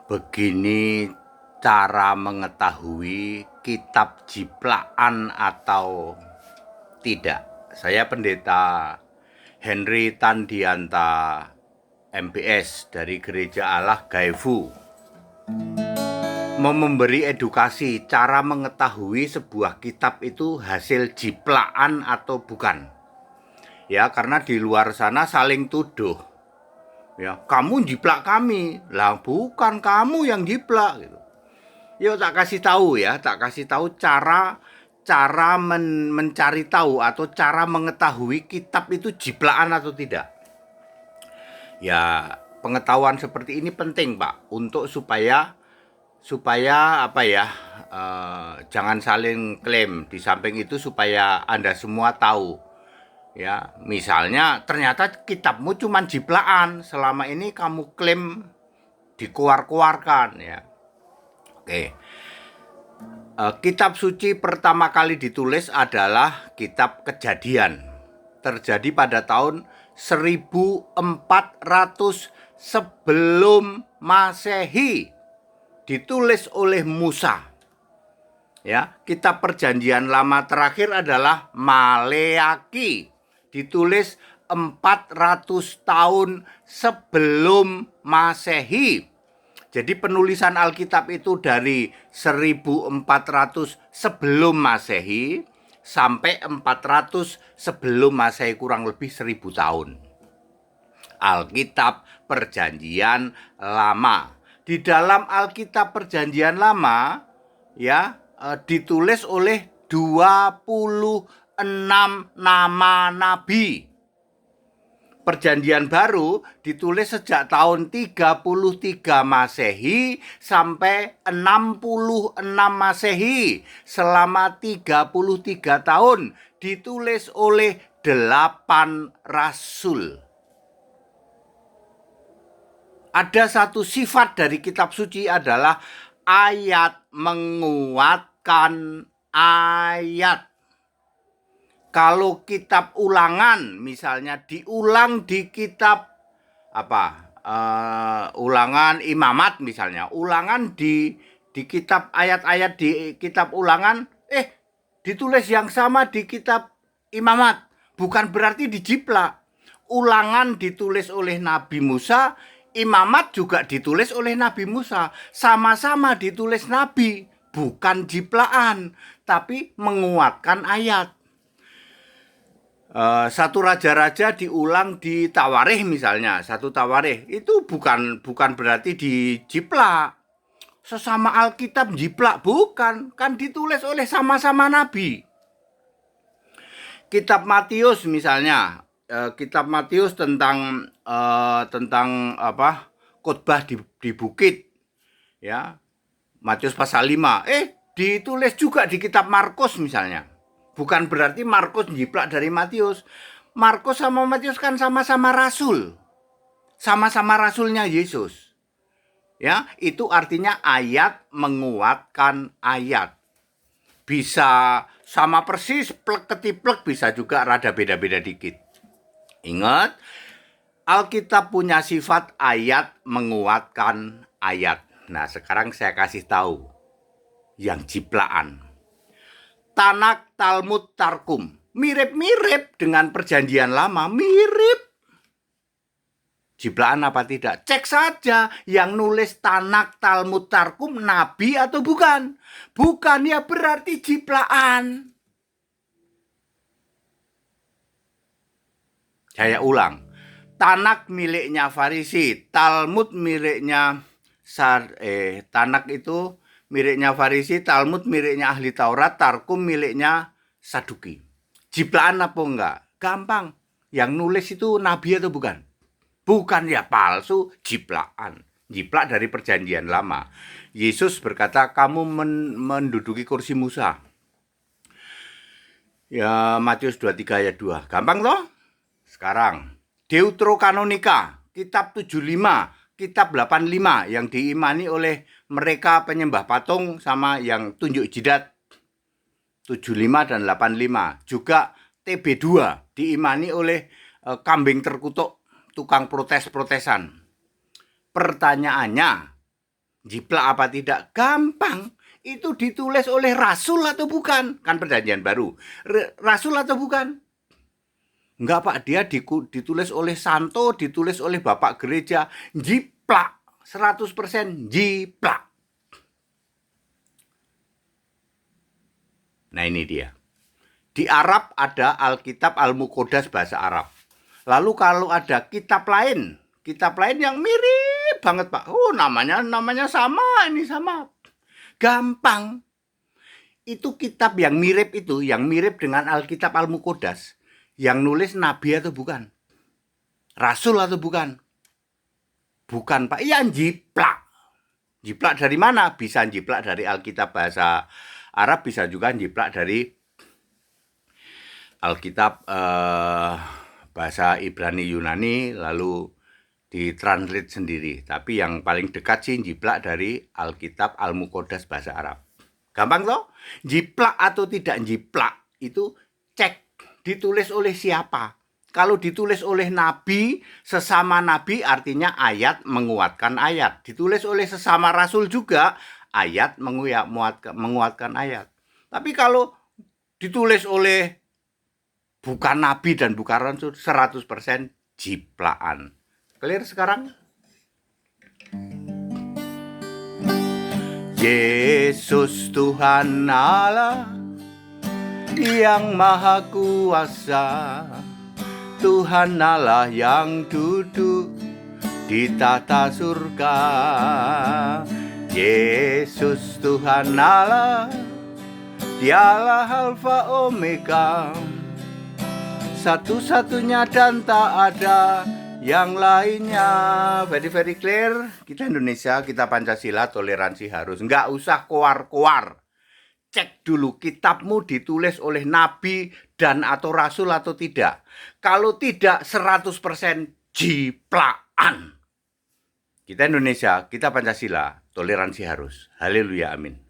Begini cara mengetahui kitab jiplakan atau tidak. Saya Pendeta Henry Tandianta MBS dari Gereja Allah Gaifu mau memberi edukasi cara mengetahui sebuah kitab itu hasil jiplakan atau bukan. Ya, karena di luar sana saling tuduh. Ya, kamu jiplak kami. Lah bukan kamu yang jiplak gitu. Yuk tak kasih tahu ya, tak kasih tahu cara mencari tahu atau cara mengetahui kitab itu jiplakan atau tidak. Ya, pengetahuan seperti ini penting, Pak, untuk supaya apa ya? Jangan saling klaim. Di samping itu supaya Anda semua tahu. Ya, misalnya ternyata kitabmu cuma jiplakan, selama ini kamu klaim dikeluarkan ya. Oke. Kitab suci pertama kali ditulis adalah kitab Kejadian. Terjadi pada tahun 1400 sebelum Masehi. Ditulis oleh Musa. Ya, kitab Perjanjian Lama terakhir adalah Maleaki. Ditulis 400 tahun sebelum Masehi. Jadi penulisan Alkitab itu dari 1400 sebelum Masehi sampai 400 sebelum Masehi, kurang lebih 1000 tahun. Alkitab Perjanjian Lama. Di dalam Alkitab Perjanjian Lama ya ditulis oleh 26 nama nabi. Perjanjian Baru ditulis sejak tahun 33 Masehi sampai 66 Masehi. Selama 33 tahun ditulis oleh 8 rasul. Ada satu sifat dari kitab suci adalah ayat menguatkan ayat. Kalau kitab Ulangan misalnya diulang di kitab Ulangan Imamat misalnya, ulangan di kitab ayat-ayat di kitab Ulangan ditulis yang sama di kitab Imamat, bukan berarti dijiplak. Ulangan ditulis oleh Nabi Musa, Imamat juga ditulis oleh Nabi Musa, sama-sama ditulis Nabi, bukan jiplakan, tapi menguatkan ayat. Satu raja-raja diulang di Tawarikh misalnya, satu Tawarikh itu bukan berarti dijiplak. Sesama Alkitab jiplak, bukan, kan ditulis oleh sama-sama nabi. Kitab Matius misalnya, kitab Matius tentang khotbah di bukit ya, Matius pasal 5 ditulis juga di kitab Markus misalnya. Bukan berarti Markus jiplak dari Matius. Markus sama Matius kan sama-sama rasul. Sama-sama rasulnya Yesus. Ya, itu artinya ayat menguatkan ayat. Bisa sama persis, plek ketiplek, bisa juga rada beda-beda dikit. Ingat, Alkitab punya sifat ayat menguatkan ayat. Nah, sekarang saya kasih tahu yang jiplakan. Tanak, Talmud, Tarkum. Mirip-mirip dengan Perjanjian Lama, mirip. Jiplakan apa tidak? Cek saja yang nulis Tanak, Talmud, Tarkum nabi atau bukan. Bukan, ya berarti jiplakan. Saya ulang. Tanak miliknya Farisi, Talmud miliknya Tanak itu miliknya Farisi, Talmud miliknya ahli Taurat, Tarkum miliknya Saduki. Jiplakan apa enggak? Gampang. Yang nulis itu nabi atau bukan? Bukan, ya palsu, jiplakan. Jiplak dari Perjanjian Lama. Yesus berkata, kamu menduduki kursi Musa. Ya, Matius 23 ayat 2. Gampang toh? Sekarang, Deuterokanonika, kitab 75, kitab 85 yang diimani oleh mereka penyembah patung sama yang tunjuk jidat 75 dan 85. Juga TB2 diimani oleh kambing terkutuk, tukang protes-protesan. Pertanyaannya, Jiplak apa tidak? Gampang. Itu ditulis oleh rasul atau bukan? Kan perjanjian baru. Rasul atau bukan? Enggak Pak, dia ditulis oleh santo, ditulis oleh bapak gereja. Jiplak. 100% jiplak. Nah ini dia. Di Arab ada Alkitab Al-Muqaddas bahasa Arab. Lalu kalau ada kitab lain yang mirip banget Pak. Oh namanya sama, ini sama. Gampang. Itu kitab yang mirip dengan Alkitab Al-Muqaddas. Yang nulis nabi atau bukan? Rasul atau bukan? Bukan Pak, iya jiplak. Jiplak dari mana? Bisa jiplak dari Alkitab bahasa Arab, bisa juga jiplak dari Alkitab bahasa Ibrani Yunani, lalu ditranslate sendiri. Tapi yang paling dekat sih jiplak dari Alkitab Al-Muqaddas bahasa Arab. Gampang toh? Jiplak atau tidak jiplak itu cek ditulis oleh siapa. Kalau ditulis oleh nabi, sesama nabi artinya ayat menguatkan ayat. Ditulis oleh sesama rasul juga ayat menguatkan ayat. Tapi kalau ditulis oleh bukan nabi dan bukan rasul, 100% jiplakan. Clear sekarang? Yesus Tuhan Allah yang Maha Kuasa, Tuhan Allah yang duduk di tata surga. Yesus Tuhan Allah, Dialah Alfa Omega, satu-satunya dan tak ada yang lainnya. Very clear. Kita Indonesia, kita Pancasila, toleransi harus. Nggak usah koar-koar. Cek dulu kitabmu ditulis oleh nabi dan atau rasul atau tidak. Kalau tidak, 100% jiplakan. Kita Indonesia, kita Pancasila, toleransi harus. Haleluya, amin.